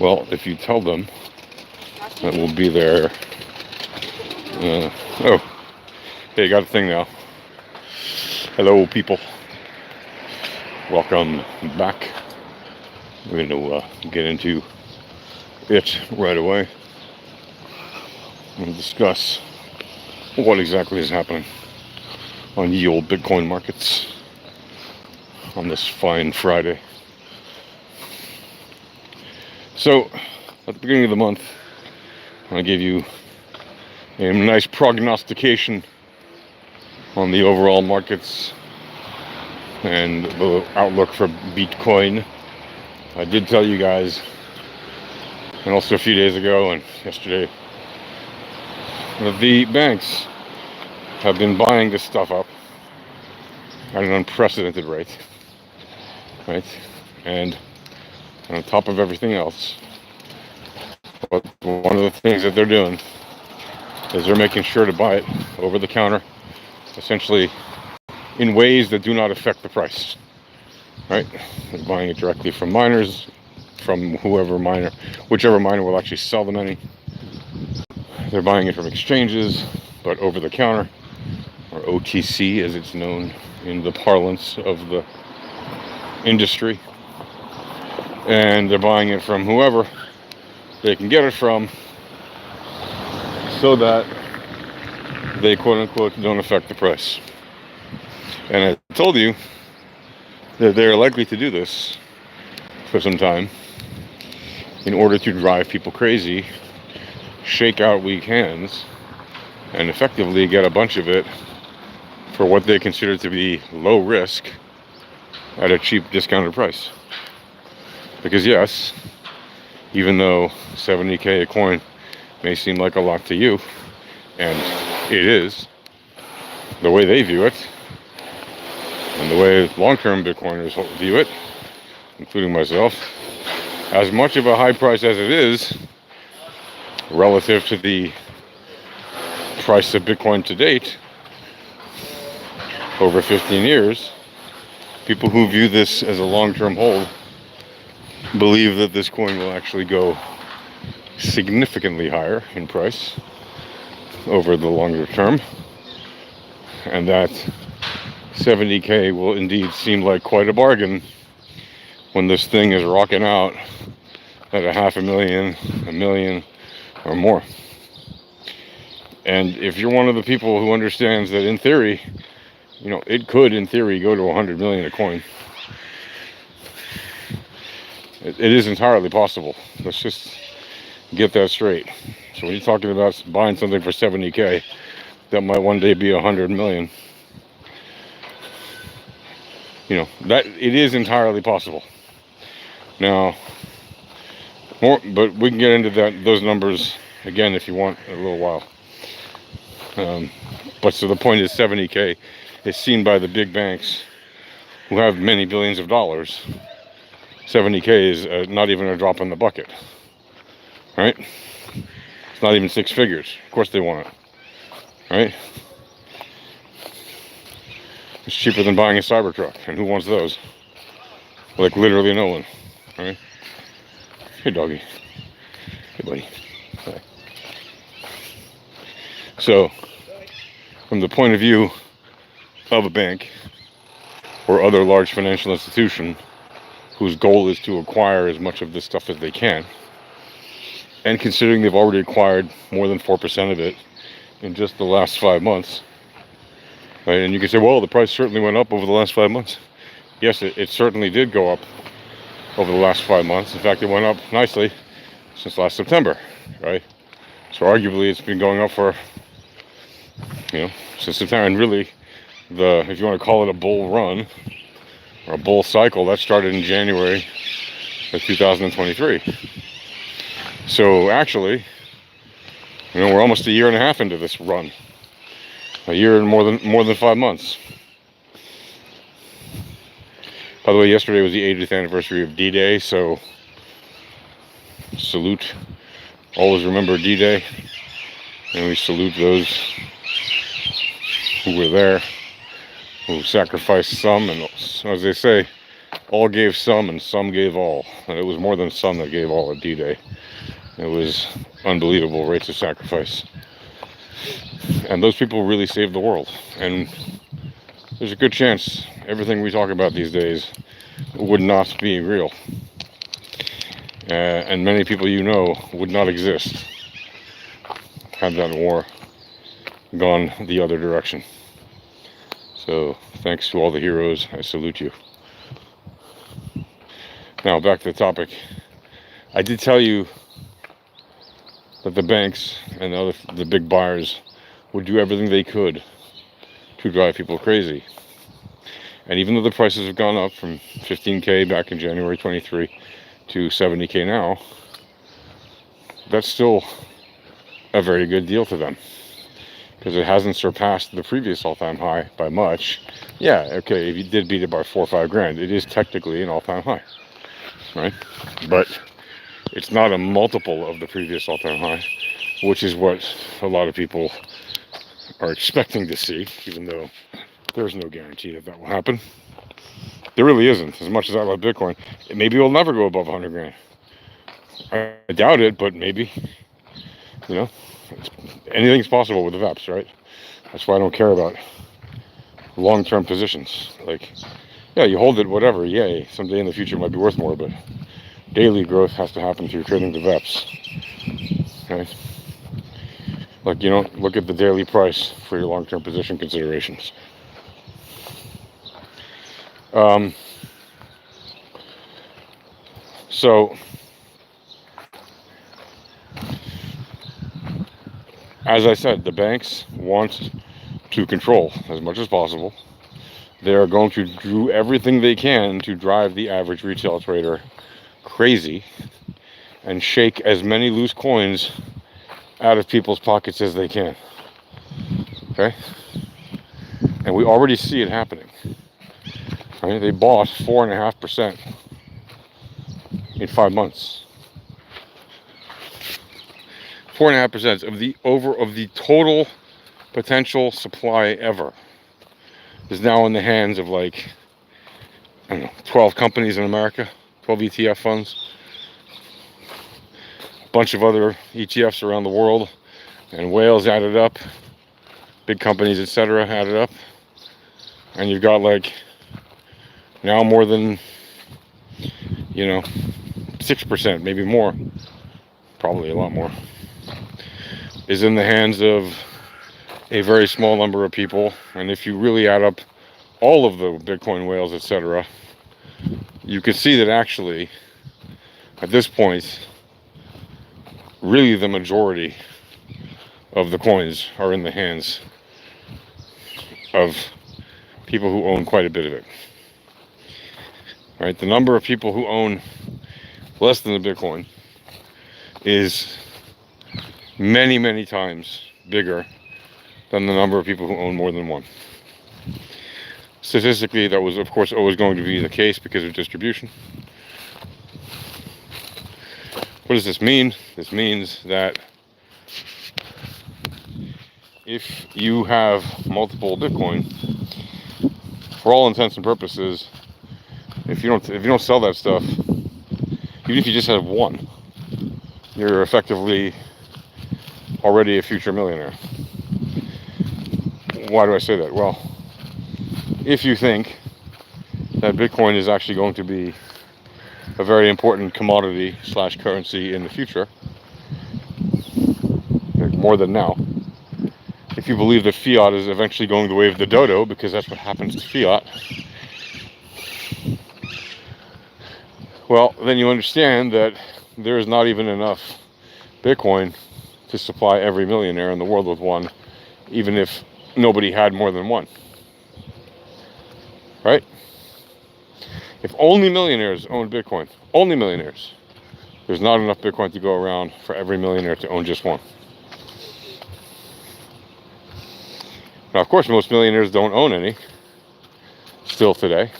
Well, if you tell them that we'll be there. Oh, hey, got a thing now. Hello, people. Welcome back. We're going to get into it right away and discuss what exactly is happening on ye old Bitcoin markets on this fine Friday. So, at the beginning of the month, I gave you a nice prognostication on the overall markets and the outlook for Bitcoin. I did tell you guys, and also a few days ago and yesterday, that the banks have been buying this stuff up at an unprecedented rate, right? And on top of everything else, one of the things that they're doing is they're making sure to buy it over the counter, essentially in ways that do not affect the price, right? They're buying it directly from miners, from whichever miner will actually sell them any. They're buying it from exchanges, but over the counter, or OTC as it's known in the parlance of the industry. And they're buying it from whoever they can get it from, so that they quote-unquote don't affect the price. And I told you that they're likely to do this for some time in order to drive people crazy, shake out weak hands, and effectively get a bunch of it for what they consider to be low risk at a cheap discounted price. Because yes, even though 70k a coin may seem like a lot to you, and it is, the way they view it, and the way long-term Bitcoiners view it, including myself, as much of a high price as it is, relative to the price of Bitcoin to date, over 15 years, people who view this as a long-term hold believe that this coin will actually go significantly higher in price over the longer term, and that 70k will indeed seem like quite a bargain when this thing is rocking out at $500,000, $1 million, or more. And if you're one of the people who understands that in theory, it could in theory go to 100 million a coin, it is entirely possible. Let's just get that straight. So when you're talking about buying something for 70k that might one day be 100 million, that it is entirely possible. Now, but we can get into those numbers again if you want in a little while. But so the point is 70k is seen by the big banks who have many billions of dollars. 70k is not even a drop in the bucket, right? It's not even six figures. Of course they want it, right? It's cheaper than buying a Cybertruck, and who wants those? Like literally no one, right? Hey doggy, hey buddy. Hi. So, from the point of view of a bank or other large financial institution whose goal is to acquire as much of this stuff as they can, and considering they've already acquired more than 4% of it in just the last 5 months, right? And you can say, well, the price certainly went up over the last 5 months. Yes, it certainly did go up over the last 5 months. In fact, it went up nicely since last September, right? So arguably it's been going up for, since September. And really, if you want to call it a bull run or a bull cycle, that started in January of 2023. So actually, we're almost a year and a half into this run. A year and more than 5 months. By the way, yesterday was the 80th anniversary of D-Day, so salute. Always remember D-Day, and we salute those who were there, who sacrificed some, and as they say, all gave some and some gave all. And it was more than some that gave all at D-Day. It was unbelievable rates of sacrifice. And those people really saved the world. And there's a good chance everything we talk about these days would not be real. And many people you know would not exist had that war gone the other direction. So thanks to all the heroes. I salute you. Now back to the topic. I did tell you that the banks and the big buyers would do everything they could to drive people crazy. And even though the prices have gone up from 15K back in January 23 to 70K now, that's still a very good deal to them, because it hasn't surpassed the previous all-time high by much. Yeah, okay, if you did beat it by 4 or 5 grand, it is technically an all-time high, right? But it's not a multiple of the previous all-time high, which is what a lot of people are expecting to see, even though there's no guarantee that will happen. There really isn't. As much as I love Bitcoin, maybe it'll never go above 100 grand. I doubt it, but maybe. You know, anything's possible with the VEPs, right? That's why I don't care about long-term positions. Like, yeah, you hold it, whatever, yay. Someday in the future it might be worth more, but daily growth has to happen through trading the VEPs. Okay? Like, you don't look at the daily price for your long-term position considerations. So, as I said, the banks want to control as much as possible. They are going to do everything they can to drive the average retail trader crazy and shake as many loose coins out of people's pockets as they can. Okay? And we already see it happening. Right? They bought 4.5% in 5 months. 4.5% of the total potential supply ever is now in the hands of, like, I don't know, 12 companies in America, 12 ETF funds, a bunch of other ETFs around the world, and whales added up, big companies, etc., added up, and you've got, like, now more than, 6%, maybe more, probably a lot more, is in the hands of a very small number of people. And if you really add up all of the Bitcoin whales, etc., you can see that actually, at this point, really the majority of the coins are in the hands of people who own quite a bit of it. Right? The number of people who own less than the Bitcoin is many, many times bigger than the number of people who own more than one. Statistically, that was, of course, always going to be the case because of distribution. What does this mean? This means that if you have multiple Bitcoin, for all intents and purposes, if you don't sell that stuff, even if you just have one, you're effectively already a future millionaire. Why do I say that? Well, if you think that Bitcoin is actually going to be a very important commodity / currency in the future, more than now, if you believe that fiat is eventually going the way of the dodo, because that's what happens to fiat, well, then you understand that there is not even enough Bitcoin to supply every millionaire in the world with one, even if nobody had more than one. Right? If only millionaires owned Bitcoin, only millionaires, there's not enough Bitcoin to go around for every millionaire to own just one. Now, of course, most millionaires don't own any, still today.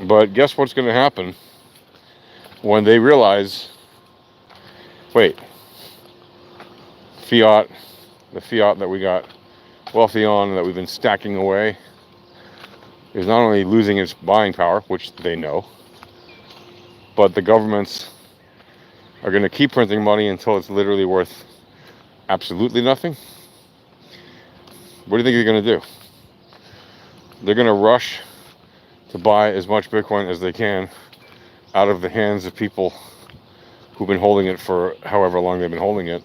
But guess what's going to happen when they realize, wait, the fiat that we got wealthy on, that we've been stacking away, is not only losing its buying power, which they know, but the governments are going to keep printing money until it's literally worth absolutely nothing. What do you think they're going to do? They're going to rush to buy as much Bitcoin as they can out of the hands of people who've been holding it for however long they've been holding it.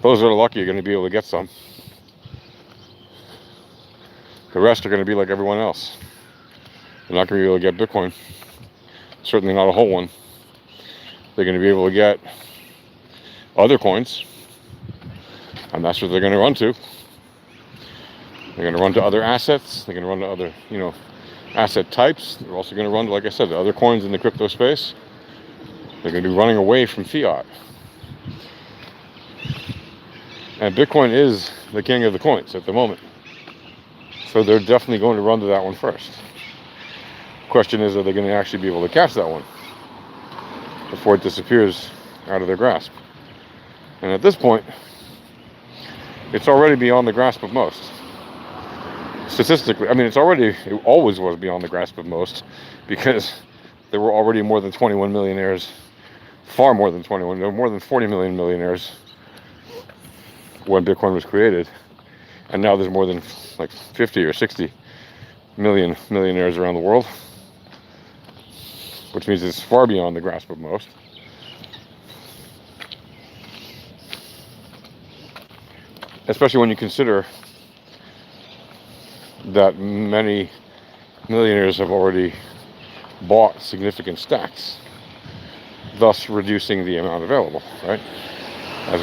Those that are lucky are going to be able to get some. The rest are going to be like everyone else. They're not going to be able to get Bitcoin. Certainly not a whole one. They're going to be able to get other coins, and that's what they're going to run to. They're going to run to other assets. They're going to run to other, asset types. They're also going to run to, like I said, the other coins in the crypto space. They're going to be running away from fiat. And Bitcoin is the king of the coins at the moment. So they're definitely going to run to that one first. Question is, are they going to actually be able to catch that one before it disappears out of their grasp? And at this point, it's already beyond the grasp of most. Statistically, it always was beyond the grasp of most, because there were already more than 21 millionaires, far more than 21, there were more than 40 million millionaires when Bitcoin was created. And now there's more than like 50 or 60 million millionaires around the world, which means it's far beyond the grasp of most. Especially when you consider that many millionaires have already bought significant stacks, thus reducing the amount available, right? As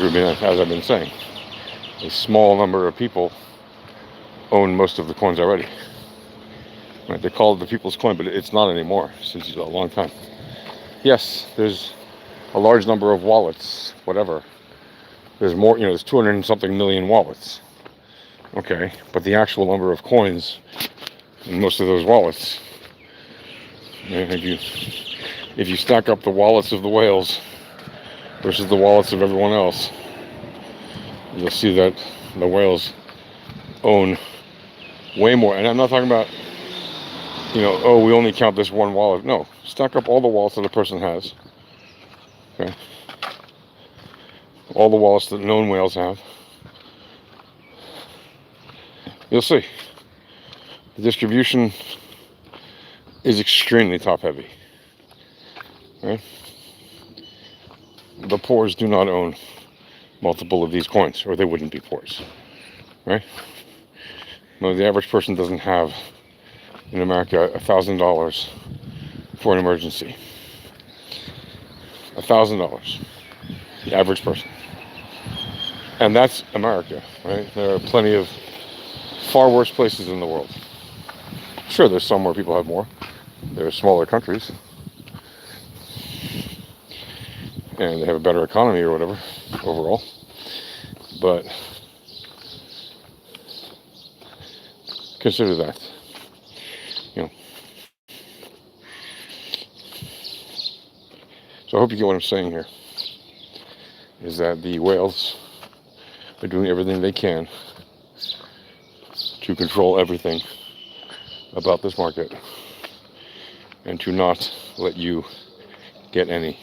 I've been saying, a small number of people own most of the coins already. Right? They call it the people's coin, but it's not anymore since a long time. Yes, there's a large number of wallets, whatever. There's more, there's 200 and something million wallets. Okay, but the actual number of coins in most of those wallets, if you stack up the wallets of the whales versus the wallets of everyone else, you'll see that the whales own way more. And I'm not talking about, we only count this one wallet. No, stack up all the wallets that a person has. Okay, all the wallets that known whales have. You'll see the distribution is extremely top heavy. Right? The poors do not own multiple of these coins, or they wouldn't be poors. Right? No, the average person doesn't have in America $1,000 for an emergency. $1,000, the average person. And that's America, right? There are plenty of far worse places in the world. Sure, there's some where people have more. There are smaller countries, and they have a better economy or whatever overall. But consider that. So I hope you get what I'm saying here. Is that the whales are doing everything they can to control everything about this market and to not let you get any.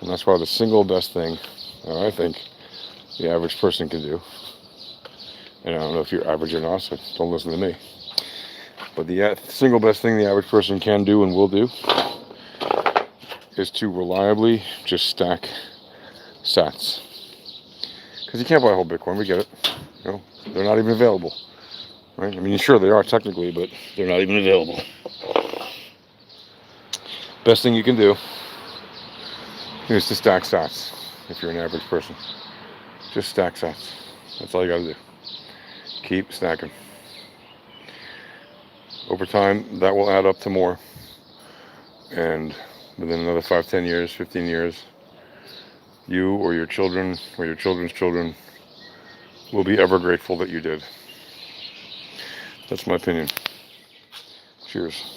And that's probably the single best thing that I think the average person can do. And I don't know if you're average or not, so don't listen to me. But the single best thing the average person can do and will do is to reliably just stack sats. Because you can't buy a whole Bitcoin, we get it. They're not even available. Right? I mean, sure, they are technically, but they're not even available. Best thing you can do is to stack sats if you're an average person. Just stack sats. That's all you gotta do. Keep stacking. Over time, that will add up to more. And within another 5, 10 years, 15 years, you or your children or your children's children will be ever grateful that you did. That's my opinion. Cheers.